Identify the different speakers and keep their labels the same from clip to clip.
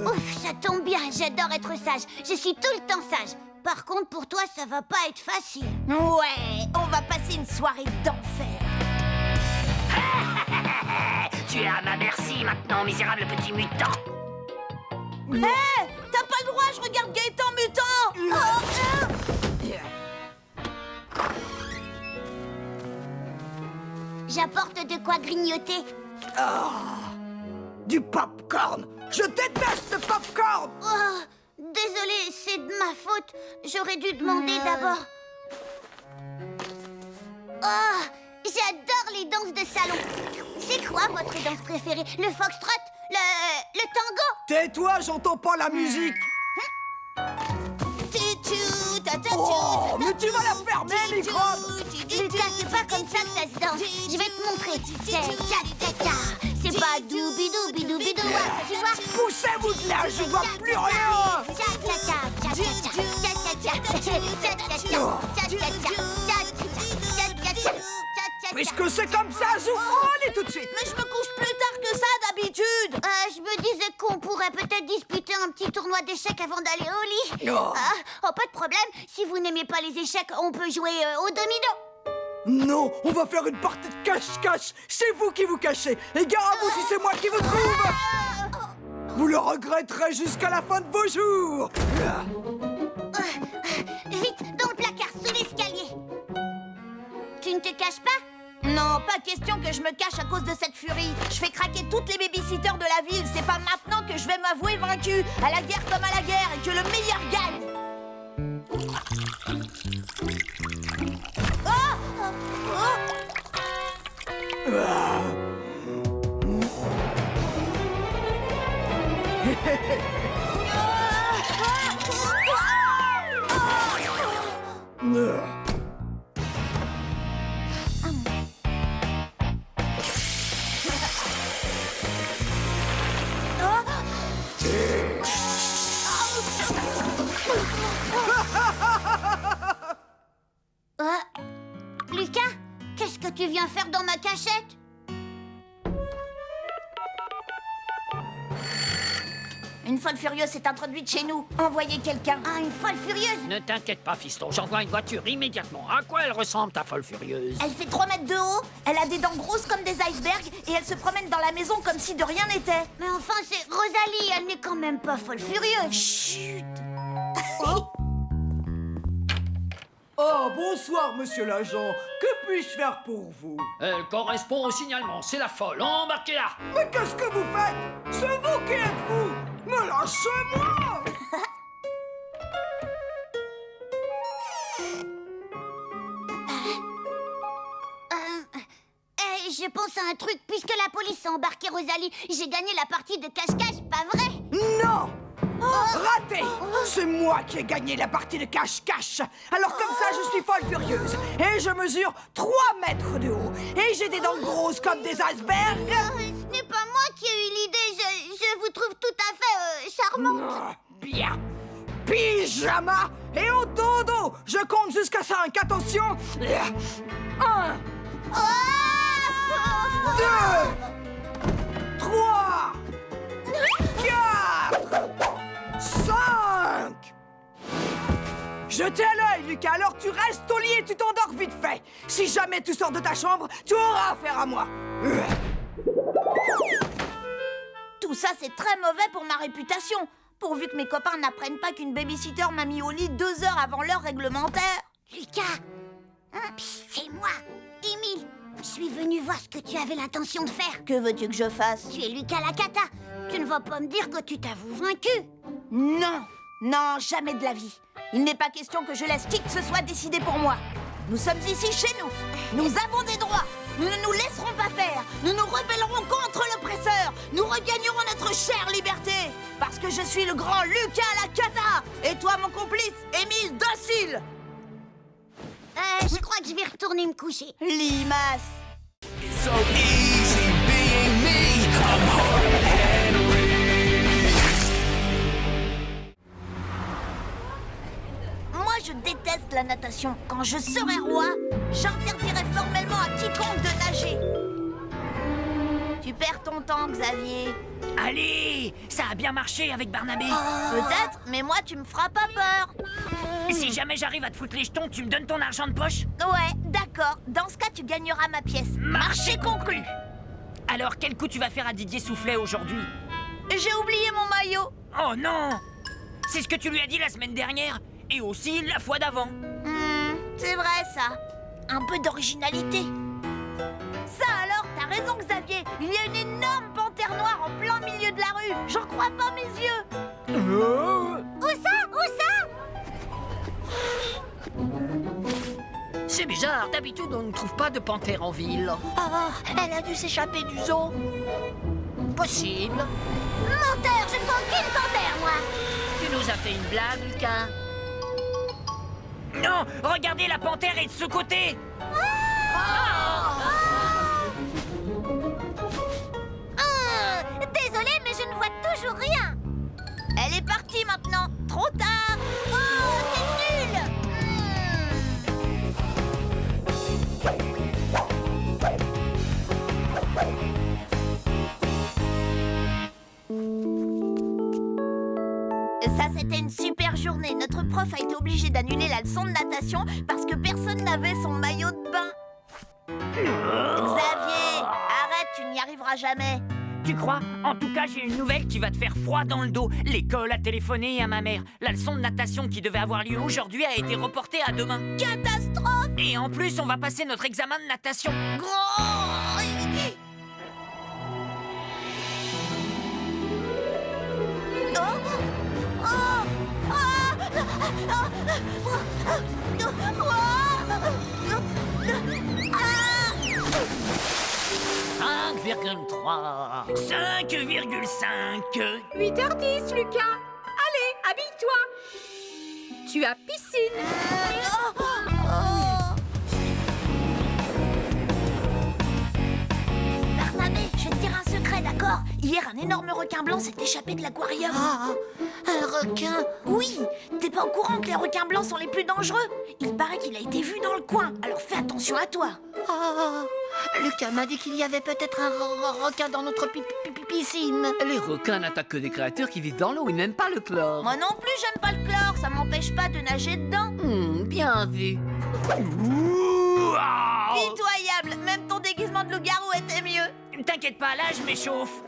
Speaker 1: Ouf, ça tombe bien, j'adore être sage. Je suis tout le temps sage. Par contre, pour toi, ça va pas être facile.
Speaker 2: Ouais, on va passer une soirée d'enfer.
Speaker 3: Tu es à ma merci maintenant, misérable petit mutant.
Speaker 2: Hé, t'as pas le droit, je regarde Gaëtan mutant.
Speaker 1: J'apporte de quoi grignoter.
Speaker 4: Du popcorn. Je déteste le popcorn.
Speaker 1: Oh, désolée, c'est de ma faute. J'aurais dû demander d'abord. Oh, j'adore les danses de salon. C'est quoi votre danse préférée? Le foxtrot? Le tango?
Speaker 4: Tais-toi, j'entends pas la musique. Oh, mais tu vas la fermer, microbe.
Speaker 1: Lucas, c'est pas comme ça que ça se danse. Je vais te montrer. C'est tcha-tcha-tcha. C'est pas doubi-doubi-doubi-dou. Tu vois?
Speaker 4: Poussez-vous de là, je vois plus rien.
Speaker 1: Tcha-tcha-tcha, tcha-tcha-tcha, tcha-tcha-tcha, tcha-tcha-tcha, tcha-tcha-tcha.
Speaker 4: Puisque c'est comme ça, j'ouvre allez tout de suite.
Speaker 2: Mais je me couche plus tard que ça d'habitude.
Speaker 1: Je me disais qu'on pourrait peut-être disputer un petit tournoi d'échecs avant d'aller au lit.
Speaker 4: Oh.
Speaker 1: Pas de problème. Si vous n'aimez pas les échecs, on peut jouer au domino.
Speaker 4: Non, on va faire une partie de cache-cache. C'est vous qui vous cachez. Et gare à vous si c'est moi qui vous trouve. Vous le regretterez jusqu'à la fin de vos jours.
Speaker 1: Vite, dans le placard, sous l'escalier. Tu ne te caches pas?
Speaker 2: Non, pas question que je me cache à cause de cette furie. Je fais craquer toutes les babysitters de la ville. C'est pas maintenant que je vais m'avouer vaincu. À la guerre comme à la guerre, et que le meilleur gagne.
Speaker 1: Lucas, qu'est-ce que tu viens faire dans ma cachette?
Speaker 2: Une folle furieuse s'est introduite chez nous. Envoyez quelqu'un.
Speaker 1: Ah, une folle furieuse?
Speaker 3: Ne t'inquiète pas, fiston, j'envoie une voiture immédiatement. À quoi elle ressemble, ta folle furieuse?
Speaker 2: Elle fait 3 mètres de haut, elle a des dents grosses comme des icebergs et elle se promène dans la maison comme si de rien n'était.
Speaker 1: Mais enfin, c'est Rosalie, elle n'est quand même pas folle furieuse.
Speaker 2: Chut.
Speaker 4: Oh, bonsoir, monsieur l'agent. Que puis-je faire pour vous?
Speaker 3: Elle correspond au signalement, c'est la folle, embarquez-la.
Speaker 4: Mais qu'est-ce que vous faites? C'est vous qui êtes fou. Me lâchez-moi.
Speaker 1: Je pense à un truc, puisque la police a embarqué Rosalie, j'ai gagné la partie de cache-cache, pas vrai?
Speaker 4: Non. Raté. C'est moi qui ai gagné la partie de cache-cache. Alors comme ça, je suis folle furieuse. Et je mesure 3 mètres de haut. Et j'ai des dents grosses comme des icebergs.
Speaker 1: Ce n'est pas moi qui ai eu l'idée, je vous trouve tout à fait charmante.
Speaker 4: Bien. Pyjama et au dodo. Je compte jusqu'à 5. Attention. 1, 2, 3, 4, 5. Jetez à l'œil, Lucas. Alors tu restes au lit et tu t'endors vite fait. Si jamais tu sors de ta chambre, tu auras affaire à moi.
Speaker 2: Tout ça, c'est très mauvais pour ma réputation. Pourvu que mes copains n'apprennent pas qu'une babysitter m'a mis au lit 2 heures avant l'heure réglementaire.
Speaker 1: Lucas, psst, c'est moi, Émile. Je suis venu voir ce que tu avais l'intention de faire.
Speaker 2: Que veux-tu que je fasse?
Speaker 1: Tu es Lucas Lacata. Tu ne vas pas me dire que tu t'avoues vaincu.
Speaker 2: Non, non, jamais de la vie. Il n'est pas question que je laisse qui que ce soit décider pour moi. Nous sommes ici chez nous. Nous avons des droits. Nous ne nous laisserons pas faire. Nous nous rebellerons contre l'oppresseur. Nous regagnerons notre chère liberté. Parce que je suis le grand Lucas Lacata. Et toi, mon complice, Émile Docile.
Speaker 1: Je crois que je vais retourner me coucher.
Speaker 2: Limace.
Speaker 5: So easy being me. I'm hard Henry.
Speaker 2: Moi, je déteste la natation. Quand je serai roi, j'interdirai formellement à quiconque de nager. Tu Tu perds ton temps, Xavier.
Speaker 6: Allez, ça a bien marché avec Barnabé.
Speaker 2: Peut-être, mais moi, tu me feras pas peur.
Speaker 6: Si jamais j'arrive à te foutre les jetons, tu me donnes ton argent de poche?
Speaker 2: Ouais, d'accord. Dans ce cas, tu gagneras ma pièce.
Speaker 6: Marché conclu. Alors, quel coup tu vas faire à Didier Soufflet aujourd'hui?
Speaker 2: J'ai oublié mon maillot.
Speaker 6: Oh non! C'est ce que tu lui as dit la semaine dernière, et aussi la fois d'avant.
Speaker 2: C'est vrai, ça. Un peu d'originalité. Ça alors, t'as raison, Xavier. Il y a une énorme panthère noire en plein milieu de la rue. J'en crois pas mes yeux.
Speaker 1: Où ça? Où ça?
Speaker 3: C'est bizarre, d'habitude on ne trouve pas de panthère en ville.
Speaker 2: Elle a dû s'échapper du zoo.
Speaker 3: Possible.
Speaker 1: Menteur, je ne vois aucune panthère, moi.
Speaker 3: Tu nous as fait une blague, Lucas?
Speaker 6: Non, regardez, la panthère est de ce côté.
Speaker 1: Désolée, mais je ne vois toujours rien.
Speaker 2: Elle est partie maintenant. Trop tard.
Speaker 1: Oh, c'est nul.
Speaker 2: Ça, c'était une super journée. Notre prof a été obligé d'annuler la leçon de natation parce que personne n'avait son maillot de bain. Xavier, arrête, tu n'y arriveras jamais.
Speaker 6: Tu crois? En tout cas, j'ai une nouvelle qui va te faire froid dans le dos. L'école a téléphoné à ma mère. La leçon de natation qui devait avoir lieu aujourd'hui a été reportée à demain.
Speaker 2: Catastrophe.
Speaker 6: Et en plus, on va passer notre examen de natation.
Speaker 3: Ah, 5,3.
Speaker 6: 5,5.
Speaker 7: 8h10, Lucas. Allez, habille-toi. Tu as piscine.
Speaker 2: Barnabé, je vais te dire un secret, d'accord? Hier, un énorme requin blanc s'est échappé de l'aquarium. Un requin? Oui. T'es pas au courant que les requins blancs sont les plus dangereux? Il paraît qu'il a été vu dans le coin, alors fais attention à toi.
Speaker 1: Lucas m'a dit qu'il y avait peut-être un requin dans notre piscine.
Speaker 3: Les requins n'attaquent que des créatures qui vivent dans l'eau, ils n'aiment pas le chlore.
Speaker 2: Moi non plus, j'aime pas le chlore, ça m'empêche pas de nager dedans.
Speaker 3: Bien vu.
Speaker 6: Waouh!
Speaker 2: Pitoyable, même ton déguisement de loup-garou était mieux.
Speaker 6: T'inquiète pas, là, je m'échauffe.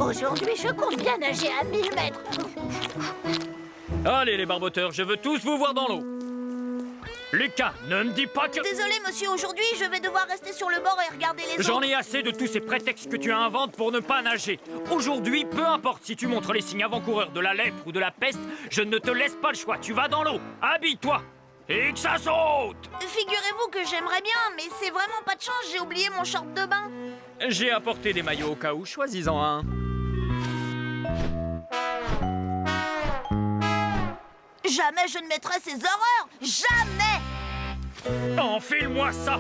Speaker 1: Aujourd'hui, je compte bien nager à 1000 mètres.
Speaker 8: Allez les barboteurs, je veux tous vous voir dans l'eau. Lucas, ne me dis pas que...
Speaker 2: Désolé, monsieur, aujourd'hui, je vais devoir rester sur le bord et regarder les
Speaker 8: J'en
Speaker 2: autres.
Speaker 8: ai assez de tous ces prétextes que tu inventes pour ne pas nager. Aujourd'hui, peu importe si tu montres les signes avant-coureurs de la lèpre ou de la peste, je ne te laisse pas le choix. Tu vas dans l'eau, habille-toi et que ça saute.
Speaker 2: Figurez-vous que j'aimerais bien, mais c'est vraiment pas de chance, j'ai oublié mon short de bain.
Speaker 8: J'ai apporté des maillots au cas où, choisis-en un.
Speaker 2: Jamais je ne mettrai ces horreurs. Jamais.
Speaker 8: Enfile-moi ça.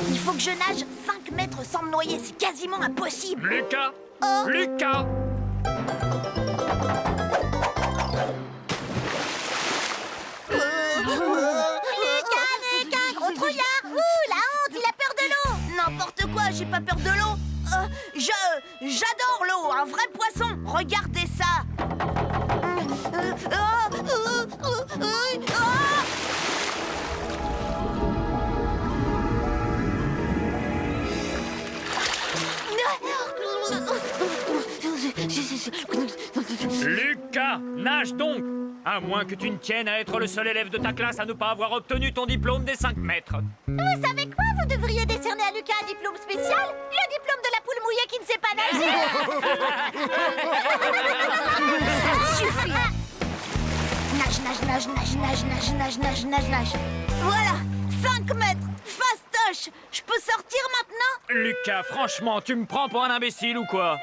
Speaker 2: Il faut que je nage 5 mètres sans me noyer, c'est quasiment impossible.
Speaker 8: Lucas Lucas
Speaker 1: Lucas, gros trouillard. Ouh, la honte, il a peur de l'eau.
Speaker 2: N'importe quoi, j'ai pas peur de l'eau. J'adore l'eau, un vrai poisson. Regardez ça.
Speaker 8: Lucas, nage donc. À moins que tu ne tiennes à être le seul élève de ta classe à ne pas avoir obtenu ton diplôme des 5 mètres.
Speaker 1: Vous savez quoi? Vous devriez décerner à Lucas un diplôme spécial. Le diplôme de la poule mouillée qui ne sait pas nager.
Speaker 2: Ça suffit. Nage. Voilà, 5 mètres, fastoche. Je peux sortir maintenant?
Speaker 8: Lucas, franchement, tu me prends pour un imbécile ou quoi?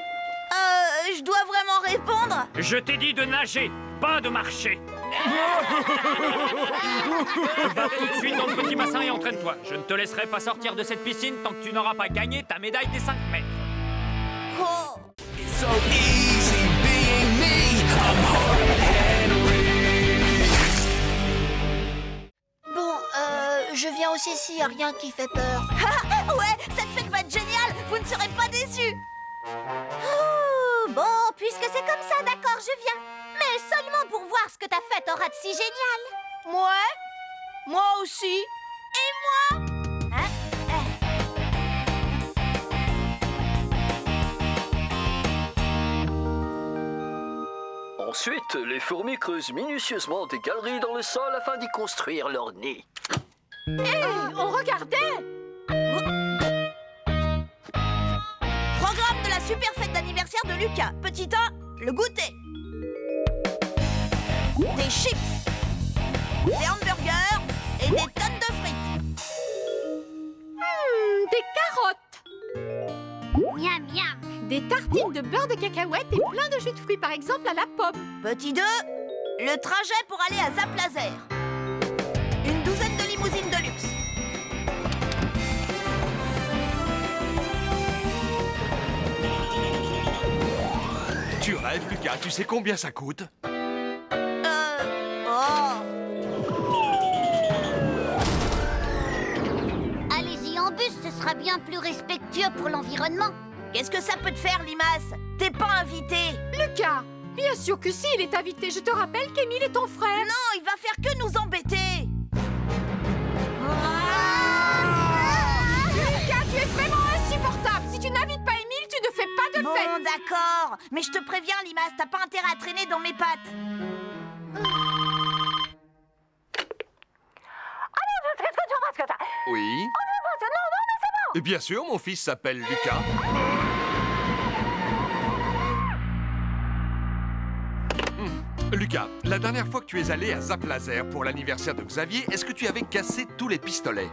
Speaker 2: Je dois vraiment répondre?
Speaker 8: Je t'ai dit de nager, pas de marcher. Va tout de suite dans le petit bassin et entraîne-toi. Je ne te laisserai pas sortir de cette piscine tant que tu n'auras pas gagné ta médaille des 5 mètres.
Speaker 2: Oh.
Speaker 5: It's so easy being me. I'm hard Henry.
Speaker 2: Bon, je viens
Speaker 1: grossissez, y a rien qui fait peur.
Speaker 2: Ouais, cette fête va être géniale. Vous ne serez pas déçus.
Speaker 1: Bon, puisque c'est comme ça, d'accord, je viens. Mais seulement pour voir ce que ta fête aura de si génial.
Speaker 2: Ouais, moi aussi. Et moi.
Speaker 9: Ensuite, les fourmis creusent minutieusement des galeries dans le sol afin d'y construire leur nid.
Speaker 7: On regardait.
Speaker 2: Programme de la super fête d'anniversaire de Lucas. Petit 1, le goûter. Des chips, des hamburgers et des tonnes de frites.
Speaker 7: Des carottes.
Speaker 1: Miam, miam.
Speaker 7: Des tartines de beurre de cacahuète et plein de jus de fruits, par exemple à la pomme.
Speaker 2: Petit 2, le trajet pour aller à Zap Laser. Une douzaine de limousines de luxe.
Speaker 10: Tu rêves, Lucas, tu sais combien ça coûte?
Speaker 1: Allez-y en bus, ce sera bien plus respectueux pour l'environnement.
Speaker 2: Qu'est-ce que ça peut te faire, Limace? T'es pas invité.
Speaker 7: Lucas, bien sûr que si, il est invité. Je te rappelle qu'Émile est ton frère.
Speaker 2: Non, il va faire que nous embêter.
Speaker 7: Lucas, tu es vraiment insupportable. Si tu n'invites pas Émile, tu ne fais pas de
Speaker 2: Bon,
Speaker 7: fête.
Speaker 2: d'accord. Mais je te préviens, Limace, t'as pas intérêt à traîner dans mes pattes.
Speaker 10: Oui. Et bien sûr, mon fils s'appelle Lucas. Lucas, la dernière fois que tu es allé à Zap Laser pour l'anniversaire de Xavier, est-ce que tu avais cassé tous les pistolets?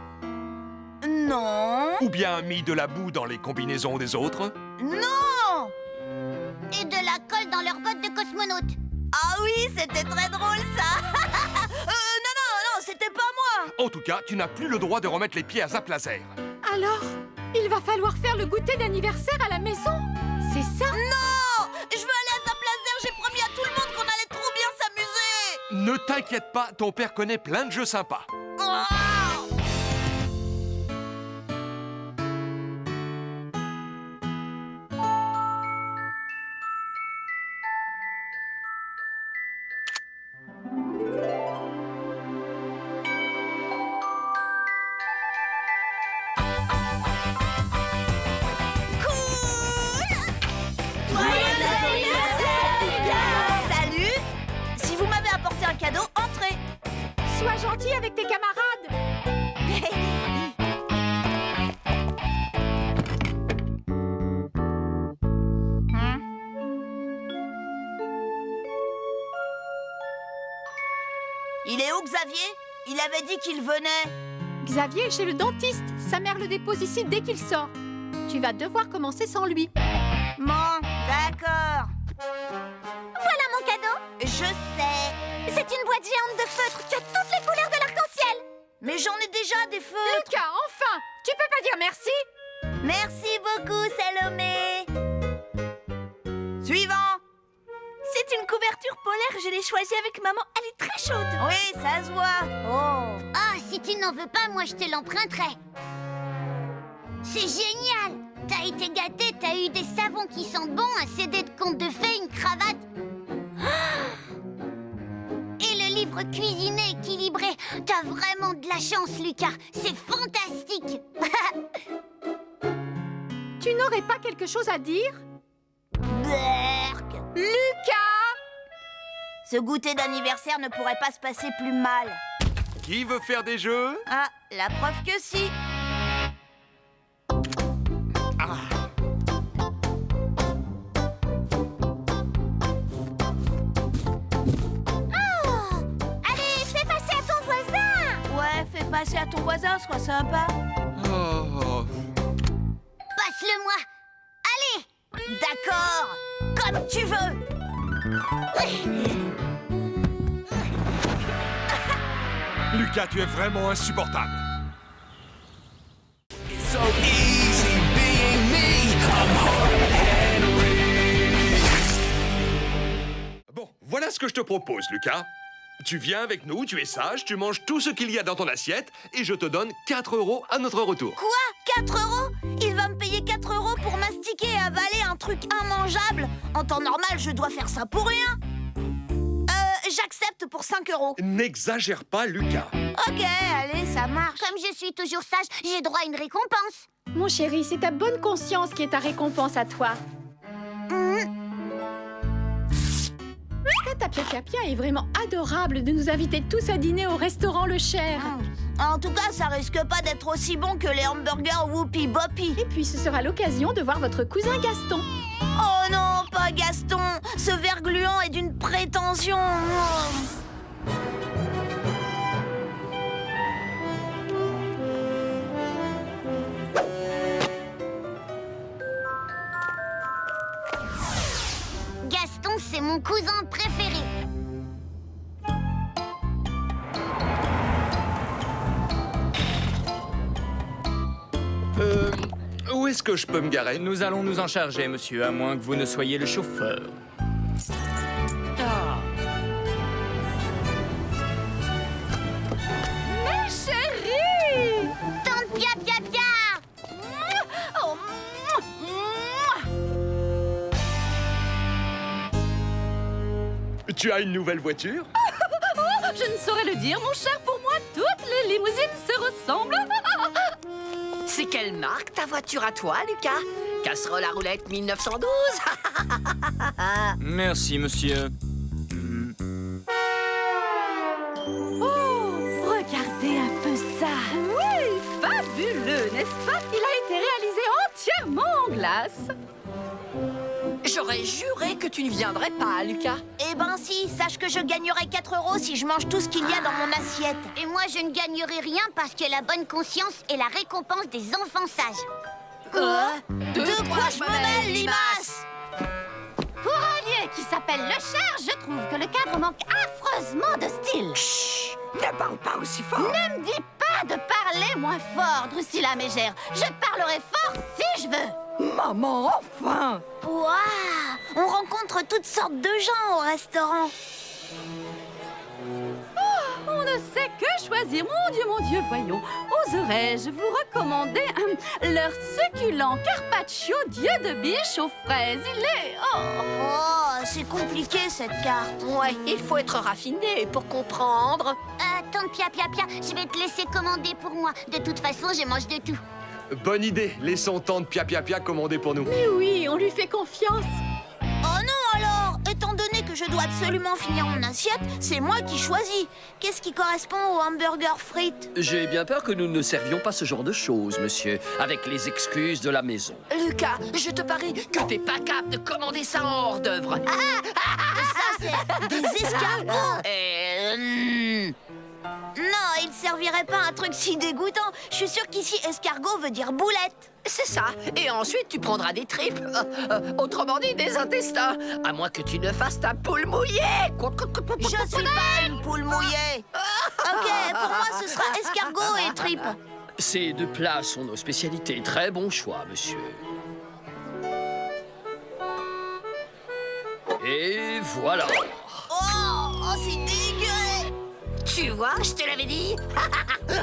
Speaker 2: Non.
Speaker 10: Ou bien mis de la boue dans les combinaisons des autres?
Speaker 2: Non.
Speaker 1: Et de la colle dans leurs bottes de cosmonautes.
Speaker 2: Ah oui, c'était très drôle, ça. Non, c'était pas moi.
Speaker 10: En tout cas, tu n'as plus le droit de remettre les pieds à Zap Laser.
Speaker 7: Alors, il va falloir faire le goûter d'anniversaire à la maison. C'est ça?
Speaker 2: Non. Je veux aller à Zap Laser. J'ai promis à tout le monde qu'on allait trop bien s'amuser.
Speaker 10: Ne t'inquiète pas, ton père connaît plein de jeux sympas.
Speaker 2: Oh. Salut. Si vous m'avez apporté un cadeau, entrez.
Speaker 7: Sois gentil avec tes camarades.
Speaker 2: Il est où, Xavier? Il avait dit qu'il venait.
Speaker 7: Xavier est chez le dentiste. Sa mère le dépose ici dès qu'il sort. Tu vas devoir commencer sans lui.
Speaker 2: Bon, d'accord.
Speaker 1: Voilà mon cadeau.
Speaker 2: Je sais.
Speaker 1: C'est une boîte géante de feutres. Tu as toutes les couleurs de l'arc-en-ciel.
Speaker 2: Mais j'en ai déjà des feux.
Speaker 7: Lucas, enfin! Tu peux pas dire merci?
Speaker 2: Merci beaucoup, Salomé. Suivant. C'est une couverture polaire, je l'ai choisie avec maman. Elle est très chaude. Oui, ça se voit. Oh.
Speaker 1: Ah, si tu n'en veux pas, moi je te l'emprunterai. C'est génial. T'as été gâté, t'as eu des savons qui sentent bon, un CD de contes de fées, une cravate. Et le livre cuisiné équilibré. T'as vraiment de la chance, Lucas. C'est fantastique.
Speaker 7: Tu n'aurais pas quelque chose à dire?
Speaker 2: Berk.
Speaker 7: Lucas!
Speaker 2: Ce goûter d'anniversaire ne pourrait pas se passer plus mal.
Speaker 10: Qui veut faire des jeux?
Speaker 2: Ah, la preuve que si.
Speaker 1: Allez, fais passer à ton voisin.
Speaker 2: Ouais, fais passer à ton voisin, sois sympa.
Speaker 10: Oh.
Speaker 1: Passe-le-moi. Allez.
Speaker 2: D'accord, comme tu veux.
Speaker 10: Lucas, tu es vraiment insupportable.
Speaker 5: So easy being me. I'm hard Henry.
Speaker 10: Bon, voilà ce que je te propose, Lucas. Tu viens avec nous, tu es sage, tu manges tout ce qu'il y a dans ton assiette et je te donne 4 € à notre retour.
Speaker 2: Quoi? 4 €? Il va me payer 4 € pour mastiquer et avaler un truc immangeable? En temps normal, je dois faire ça pour rien. J'accepte pour 5 €.
Speaker 10: N'exagère pas, Lucas.
Speaker 2: Ok, allez, ça marche.
Speaker 1: Comme je suis toujours sage, j'ai droit à une récompense.
Speaker 7: Mon chéri, c'est ta bonne conscience qui est ta récompense à toi. Tata Pia Pia est vraiment adorable de nous inviter tous à dîner au restaurant Le Cher.
Speaker 2: En tout cas, ça risque pas d'être aussi bon que les hamburgers Whoopi Boppy.
Speaker 7: Et puis ce sera l'occasion de voir votre cousin Gaston.
Speaker 2: Oh non, pas Gaston. Ce ver gluant est d'une prétention.
Speaker 1: Gaston, c'est mon cousin préféré.
Speaker 10: Où est-ce que je peux me garer?
Speaker 8: Nous allons nous en charger, monsieur, à moins que vous ne soyez le chauffeur.
Speaker 7: Mais chérie!
Speaker 1: Tante Pia Pia Pia!
Speaker 10: Tu as une nouvelle voiture?
Speaker 7: Je ne saurais le dire, mon cher. Pour moi, toutes les limousines se ressemblent.
Speaker 11: C'est quelle marque ta voiture à toi, Lucas? Casserole à roulette 1912?
Speaker 8: Merci, monsieur.
Speaker 7: Oh, regardez un peu ça. Oui, fabuleux, n'est-ce pas? Il a été réalisé entièrement en glace.
Speaker 11: J'aurais juré que tu ne viendrais pas, Lucas.
Speaker 2: Eh ben si, sache que je gagnerai 4 € si je mange tout ce qu'il y a dans mon assiette.
Speaker 1: Et moi, je ne gagnerai rien parce que la bonne conscience est la récompense des enfants sages.
Speaker 2: De quoi je me mêle, limace?
Speaker 1: Pour un lieu qui s'appelle Le Cher, je trouve que le cadre manque affreusement de style.
Speaker 4: Chut! Ne parle pas aussi fort.
Speaker 1: Ne me dis pas de parler moins fort, Drusilla Mégère. Je parlerai fort si je veux.
Speaker 4: Maman, enfin!
Speaker 2: Waouh! On rencontre toutes sortes de gens au restaurant.
Speaker 7: On ne sait que choisir. Mon Dieu, voyons. Oserais-je vous recommander leur succulent carpaccio Dieu de biche aux fraises? Il est...
Speaker 2: Oh, c'est compliqué cette carte.
Speaker 11: Ouais, il faut être raffiné pour comprendre.
Speaker 1: Tante Pia Pia Pia, je vais te laisser commander pour moi. De toute façon, je mange de tout.
Speaker 10: Bonne idée, laissons tante Pia Pia Pia commander pour nous.
Speaker 7: Mais oui, on lui fait confiance.
Speaker 2: Oh non alors! Étant donné que je dois absolument finir mon assiette, c'est moi qui choisis. Qu'est-ce qui correspond au hamburger frites?
Speaker 9: J'ai bien peur que nous ne servions pas ce genre de choses, monsieur, avec les excuses de la maison.
Speaker 11: Lucas, je te parie que t'es pas capable de commander ça en hors-d'œuvre.
Speaker 2: Ça, c'est des escargots! Non, il servirait pas un truc si dégoûtant. Je suis sûre qu'ici, escargot veut dire boulette.
Speaker 11: C'est ça. Et ensuite, tu prendras des tripes. Autrement dit, des intestins. À moins que tu ne fasses ta poule mouillée.
Speaker 2: Je suis pas une poule mouillée. Ok, pour moi, ce sera escargot et tripes.
Speaker 9: Ces deux plats sont nos spécialités. Très bon choix, monsieur. Et voilà.
Speaker 2: Oh, c'est dégueu.
Speaker 11: Tu vois, je te l'avais dit.
Speaker 10: 4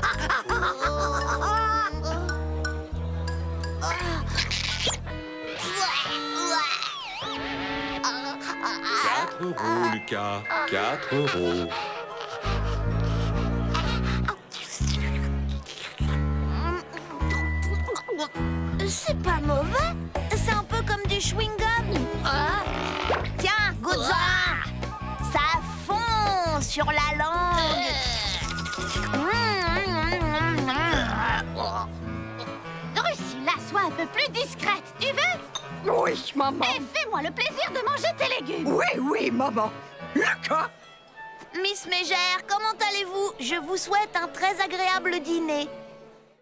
Speaker 10: €, Lucas. 4 €.
Speaker 2: C'est pas mauvais. C'est un peu comme du chewing-gum. Tiens, goûte-en. Ça fond sur la langue.
Speaker 1: Drusilla, sois un peu plus discrète, tu veux?
Speaker 4: Oui, maman.
Speaker 1: Et fais-moi le plaisir de manger tes légumes.
Speaker 4: Oui, maman. Lucas!
Speaker 2: Miss Mégère, comment allez-vous? Je vous souhaite un très agréable dîner.